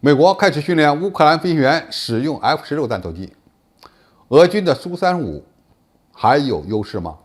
美国开始训练乌克兰飞行员使用 F-16战斗机，俄军的苏35还有优势吗？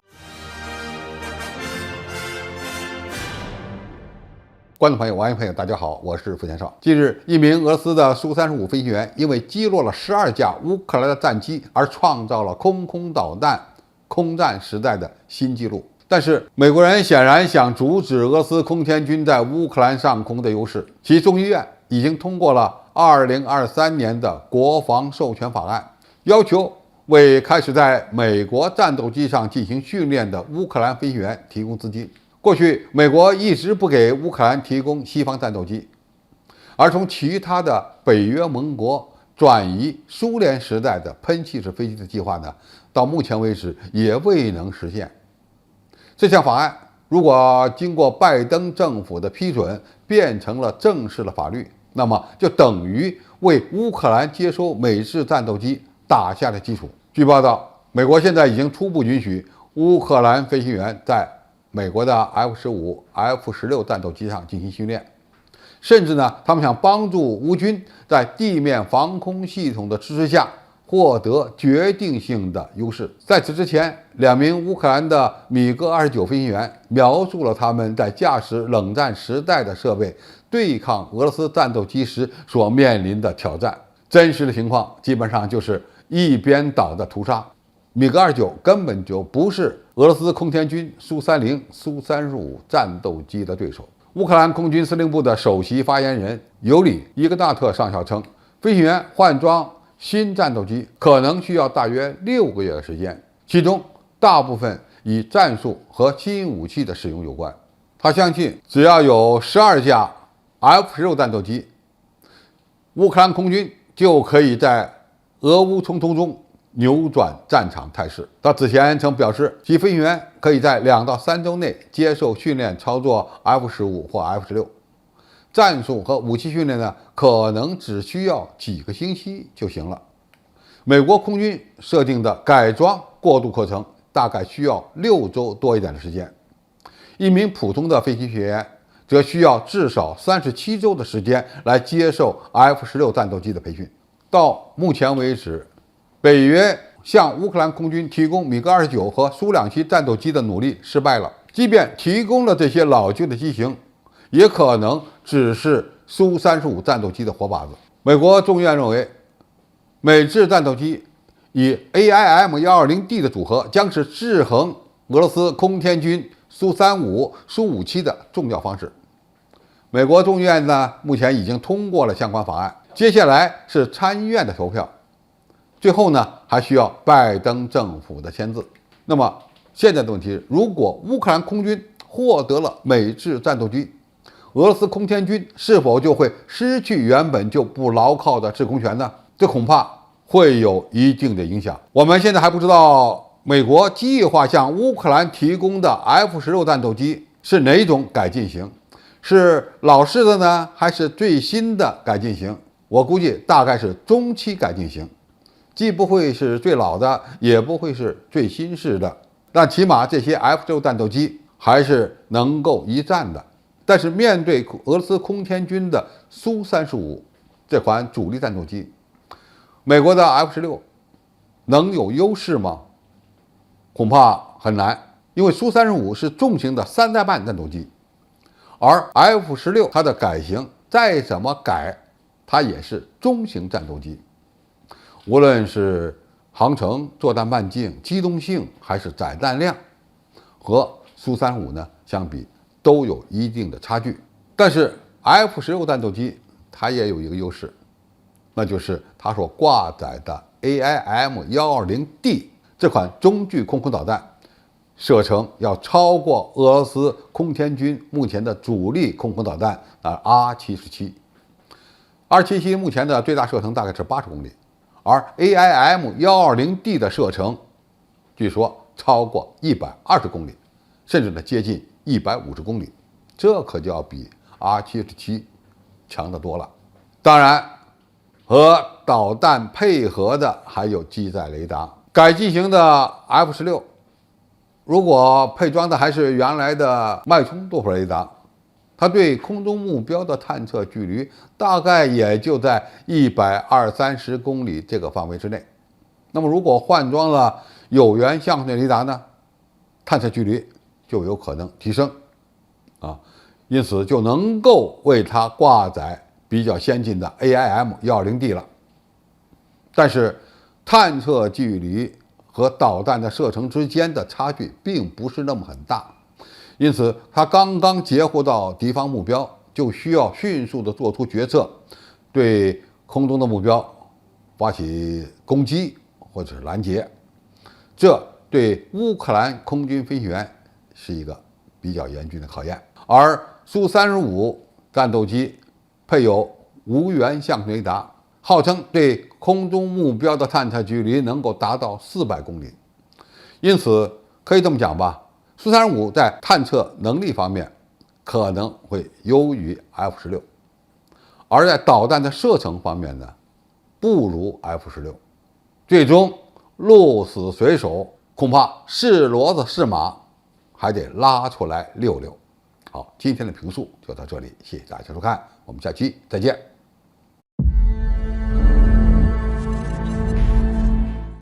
观众朋友、网友朋友，大家好，我是付前少。近日，一名俄罗斯的苏35飞行员因为击落了12架乌克兰的战机，而创造了空导弹空战时代的新纪录。但是，美国人显然想阻止俄罗斯空天军在乌克兰上空的优势。其众议院已经通过了2023年的国防授权法案，要求为开始在美国战斗机上进行训练的乌克兰飞行员提供资金。过去，美国一直不给乌克兰提供西方战斗机，而从其他的北约盟国转移苏联时代的喷气式飞机的计划呢，到目前为止也未能实现。这项法案如果经过拜登政府的批准，变成了正式的法律，那么就等于为乌克兰接收美制战斗机打下了基础。据报道，美国现在已经初步允许乌克兰飞行员在美国的 F-15、F-16战斗机上进行训练，甚至呢，他们想帮助乌军在地面防空系统的支持下获得决定性的优势。在此之前，2名乌克兰的米格29飞行员描述了他们在驾驶冷战时代的设备对抗俄罗斯战斗机时所面临的挑战。真实的情况基本上就是一边倒的屠杀。米格29根本就不是俄罗斯空天军苏30、苏35战斗机的对手。乌克兰空军司令部的首席发言人尤里·伊格纳特上校称，飞行员换装新战斗机可能需要大约6个月的时间，其中大部分与战术和新武器的使用有关。他相信，只要有12架 F-16战斗机，乌克兰空军就可以在俄乌冲突中扭转战场态势。他此前曾表示，其飞行员可以在2到3周内接受训练操作 F-15或 F-16。战术和武器训练呢，可能只需要几个星期就行了。美国空军设定的改装过渡课程大概需要6周多一点的时间，一名普通的飞行学员则需要至少37周的时间来接受 F-16战斗机的培训。到目前为止，北约向乌克兰空军提供米格29和苏27战斗机的努力失败了。即便提供了这些老旧的机型，也可能只是苏35战斗机的活靶子。美国众议院认为，美制战斗机以 AIM-120D 的组合将是制衡俄罗斯空天军苏35、苏57的重要方式。美国众议院呢，目前已经通过了相关法案，接下来是参议院的投票，最后呢，还需要拜登政府的签字。那么现在的问题是，如果乌克兰空军获得了美制战斗机，俄罗斯空天军是否就会失去原本就不牢靠的制空权呢？这恐怕会有一定的影响。我们现在还不知道美国计划向乌克兰提供的 F-16战斗机是哪种改进型，是老式的呢，还是最新的改进型？我估计大概是中期改进型，既不会是最老的，也不会是最新式的，但起码这些 F-16战斗机还是能够一战的。但是面对俄罗斯空天军的苏35这款主力战斗机，美国的 F-16能有优势吗？恐怕很难，因为苏35是重型的3代半战斗机，而 F-16它的改型再怎么改，它也是中型战斗机，无论是航程、作战半径、机动性还是载弹量，和苏35呢相比都有一定的差距。但是 F-16战斗机它也有一个优势，那就是它所挂载的 AIM-120D 这款中距空导弹射程要超过俄罗斯空天军目前的主力空导弹R77。R77目前的最大射程大概是80公里，而 AIM-120D 的射程据说超过120公里，甚至呢接近150公里，这可就要比 R77强得多了。当然，和导弹配合的还有机载雷达。改进型的 F-16如果配装的还是原来的脉冲多普雷达，它对空中目标的探测距离大概也就在120-130公里这个范围之内。那么如果换装了有源相对雷达呢，探测距离就有可能提升因此就能够为它挂载比较先进的 AIM-120D 了。但是探测距离和导弹的射程之间的差距并不是那么很大，因此它刚刚截获到敌方目标，就需要迅速的做出决策，对空中的目标发起攻击或者是拦截。这对乌克兰空军飞行员是一个比较严峻的考验。而苏35战斗机配有无源相对雷达，号称对空中目标的探测距离能够达到400公里，因此可以这么讲吧，苏35在探测能力方面可能会优于 F-16，而在导弹的射程方面呢，不如 F-16，最终鹿死谁手，恐怕是骡子是马，还得拉出来溜溜。好，今天的评述就到这里，谢谢大家收看，我们下期再见。